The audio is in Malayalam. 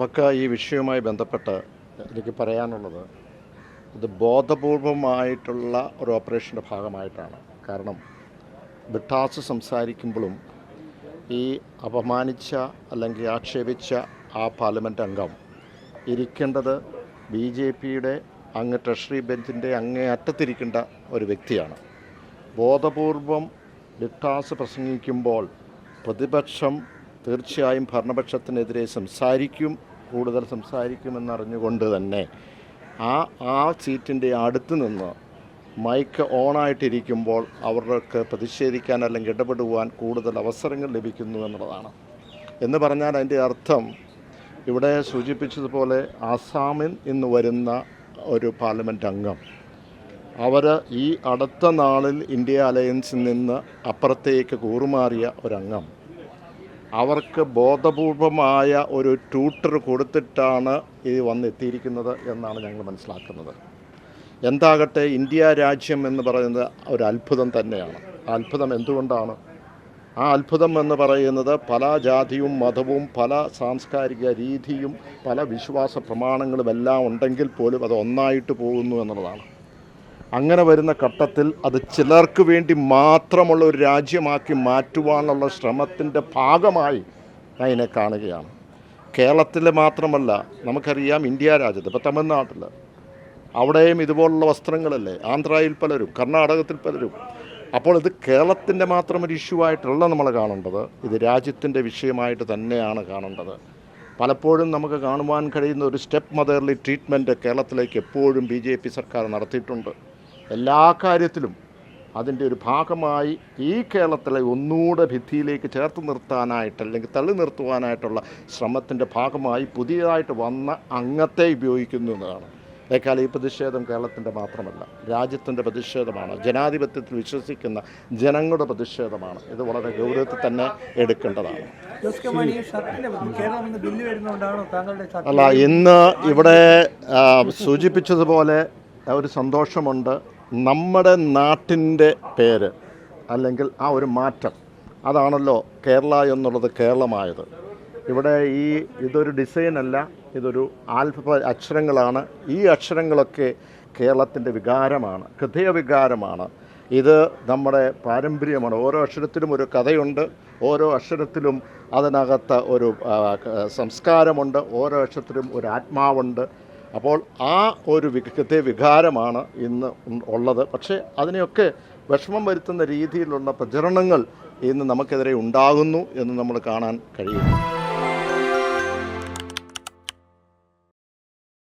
നമുക്ക് ഈ വിഷയവുമായി ബന്ധപ്പെട്ട് എനിക്ക് പറയാനുള്ളത്, ഇത് ബോധപൂർവമായിട്ടുള്ള ഒരു ഓപ്പറേഷൻ്റെ ഭാഗമായിട്ടാണ്. കാരണം ബ്രിട്ടാസ് സംസാരിക്കുമ്പോഴും ഈ അപമാനിച്ച അല്ലെങ്കിൽ ആക്ഷേപിച്ച ആ പാർലമെൻറ്റ് അംഗം ഇരിക്കേണ്ടത് BJPയുടെ അങ്ങ് ട്രഷറി ബെഞ്ചിൻ്റെ അങ്ങേ അറ്റത്തിരിക്കേണ്ട ഒരു വ്യക്തിയാണ്. ബോധപൂർവം ബ്രിട്ടാസ് പ്രസംഗിക്കുമ്പോൾ പ്രതിപക്ഷം തീർച്ചയായും ഭരണപക്ഷത്തിനെതിരെ കൂടുതൽ സംസാരിക്കുമെന്നറിഞ്ഞുകൊണ്ട് തന്നെ ആ സീറ്റിൻ്റെ അടുത്ത് നിന്ന് മൈക്ക് ഓണായിട്ടിരിക്കുമ്പോൾ അവർക്ക് പ്രതിഷേധിക്കാൻ അല്ലെങ്കിൽ ഇടപെടുവാൻ കൂടുതൽ അവസരങ്ങൾ ലഭിക്കുന്നു എന്നുള്ളതാണ്. എന്ന് പറഞ്ഞാൽ അതിൻ്റെ അർത്ഥം ഇവിടെ സൂചിപ്പിച്ചതുപോലെ ആസാമിൽ ഇന്ന് വരുന്ന ഒരു പാർലമെൻറ്റ് അംഗം, അവർ ഈ അടുത്ത നാളിൽ ഇന്ത്യ അലയൻസിൽ നിന്ന് അപ്പുറത്തേക്ക് കൂറുമാറിയ ഒരംഗം, അവർക്ക് ബോധപൂർവമായ ഒരു ട്യൂട്ടർ കൊടുത്തിട്ടാണ് ഇത് വന്നെത്തിയിരിക്കുന്നത് എന്നാണ് ഞങ്ങൾ മനസ്സിലാക്കുന്നത്. എന്താകട്ടെ, ഇന്ത്യ രാജ്യം എന്ന് പറയുന്നത് ഒരു അത്ഭുതം തന്നെയാണ്. ആ അത്ഭുതം എന്തുകൊണ്ടാണ്? ആ അത്ഭുതം എന്ന് പറയുന്നത് പല ജാതിയും മതവും പല സാംസ്കാരിക രീതിയും പല വിശ്വാസ പ്രമാണങ്ങളും എല്ലാം ഉണ്ടെങ്കിൽ പോലും അത് ഒന്നായിട്ട് പോകുന്നു എന്നുള്ളതാണ്. അങ്ങനെ വരുന്ന ഘട്ടത്തിൽ അത് ചിലർക്ക് വേണ്ടി മാത്രമുള്ള ഒരു രാജ്യമാക്കി മാറ്റുവാനുള്ള ശ്രമത്തിൻ്റെ ഭാഗമായി അതിനെ കാണുകയാണ്. കേരളത്തിൽ മാത്രമല്ല, നമുക്കറിയാം ഇന്ത്യ രാജ്യത്ത്, ഇപ്പോൾ തമിഴ്നാട്ടിൽ അവിടെയും ഇതുപോലുള്ള വസ്ത്രങ്ങളല്ലേ, ആന്ധ്രയിൽ പലരും, കർണാടകത്തിൽ പലരും. അപ്പോൾ ഇത് കേരളത്തിൻ്റെ മാത്രം ഒരു ഇഷ്യൂ ആയിട്ടല്ല നമ്മൾ കാണേണ്ടത്, ഇത് രാജ്യത്തിൻ്റെ വിഷയമായിട്ട് തന്നെയാണ് കാണേണ്ടത്. പലപ്പോഴും നമുക്ക് കാണുവാൻ കഴിയുന്ന ഒരു സ്റ്റെപ്പ് മദർലി ട്രീറ്റ്മെൻറ്റ് കേരളത്തിലേക്ക് എപ്പോഴും BJP സർക്കാർ നടത്തിയിട്ടുണ്ട്. എല്ലാ കാര്യത്തിലും അതിൻ്റെ ഒരു ഭാഗമായി ഈ കേരളത്തിലെ ഒന്നുകൂടെ ഭിത്തിയിലേക്ക് ചേർത്ത് നിർത്താനായിട്ട് അല്ലെങ്കിൽ തള്ളി നിർത്തുവാനായിട്ടുള്ള ശ്രമത്തിൻ്റെ ഭാഗമായി പുതിയതായിട്ട് വന്ന അംഗത്തെ ഉപയോഗിക്കുന്നു എന്നതാണ്. ഈ പ്രതിഷേധം കേരളത്തിൻ്റെ മാത്രമല്ല, രാജ്യത്തിൻ്റെ പ്രതിഷേധമാണ്, ജനാധിപത്യത്തിൽ വിശ്വസിക്കുന്ന ജനങ്ങളുടെ പ്രതിഷേധമാണ്. ഇത് വളരെ ഗൗരവത്തിൽ തന്നെ എടുക്കേണ്ടതാണ്. അല്ല, ഇന്ന് ഇവിടെ സൂചിപ്പിച്ചതുപോലെ ഒരു സന്തോഷമുണ്ട്. നമ്മുടെ നാട്ടിൻ്റെ പേര് അല്ലെങ്കിൽ ആ ഒരു മാറ്റം, അതാണല്ലോ കേരള എന്നുള്ളത് കേരളമായത്. ഇവിടെ ഇതൊരു ഡിസൈനല്ല, ഇതൊരു അക്ഷരങ്ങളാണ്. ഈ അക്ഷരങ്ങളൊക്കെ കേരളത്തിൻ്റെ വികാരമാണ്, ഹൃദയവികാരമാണ്. ഇത് നമ്മുടെ പാരമ്പര്യമാണ്. ഓരോ അക്ഷരത്തിലും ഒരു കഥയുണ്ട്, ഓരോ അക്ഷരത്തിലും അതിനകത്ത് ഒരു സംസ്കാരമുണ്ട്, ഓരോ അക്ഷരത്തിലും ഒരു ആത്മാവുണ്ട്. അപ്പോൾ ആ ഒരു വികാരമാണ് ഇന്ന് ഉള്ളത്. പക്ഷേ അതിനെയൊക്കെ വിഷമം വരുത്തുന്ന രീതിയിലുള്ള പ്രചരണങ്ങൾ ഇന്ന് നമുക്കെതിരെ ഉണ്ടാകുന്നു എന്ന് നമ്മൾ കാണാൻ കഴിയുന്നു.